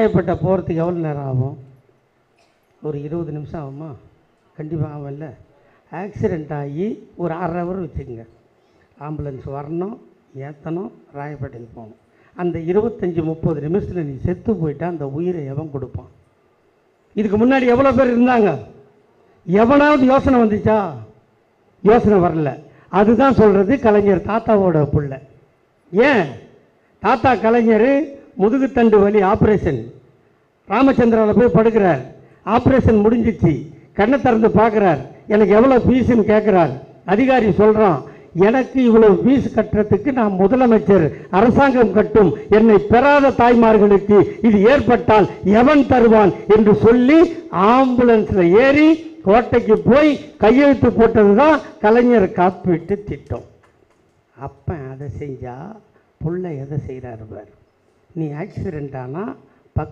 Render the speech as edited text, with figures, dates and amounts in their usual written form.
காயப்பட்ட போகிறதுக்கு எவ்வளோ நேரம் ஆகும்? ஒரு 20 நிமிஷம் ஆகுமா? கண்டிப்பாக ஆகும்ல. ஆக்சிடெண்ட் ஆகி ஒரு 1/2 ஹவர் வச்சுக்கோங்க. ஆம்புலன்ஸ் வரணும், ஏற்றணும், ராயப்பேட்டைக்கு போகணும். அந்த 25-30 நிமிஷத்தில் நீ செத்து போயிட்டா அந்த உயிரை எவன் கொடுப்பான்? இதுக்கு முன்னாடி எவ்வளோ பேர் இருந்தாங்க? எவனாவது யோசனை வந்துச்சா? யோசனை வரல. அதுதான் சொல்கிறது கலைஞர் தாத்தாவோட பிள்ளை. ஏன் தாத்தா கலைஞர் முதுகுத்தண்டு வலி ஆப்ரேஷன் ராமச்சந்திராவில் போய் படுக்கிறார். ஆப்ரேஷன் முடிஞ்சிச்சு. கண்ணை திறந்து பார்க்குறார். எனக்கு எவ்வளோ ஃபீஸுன்னு கேட்குறார். அதிகாரி சொல்கிறான், எனக்கு இவ்வளோ ஃபீஸ் கட்டுறதுக்கு நான் முதலமைச்சர், அரசாங்கம் கட்டும், என்னை பெறாத தாய்மார்களுக்கு இது ஏற்பட்டால் எவன் தருவான் என்று சொல்லி ஆம்புலன்ஸில் ஏறி கோட்டைக்கு போய் கையெழுத்து போட்டது தான் கலைஞர் காப்பீட்டு திட்டம். அப்போ அதை செஞ்சால் புள்ள எதை செய்கிறாரு பார். நீ ஆக்சிடெண்ட் ஆனால்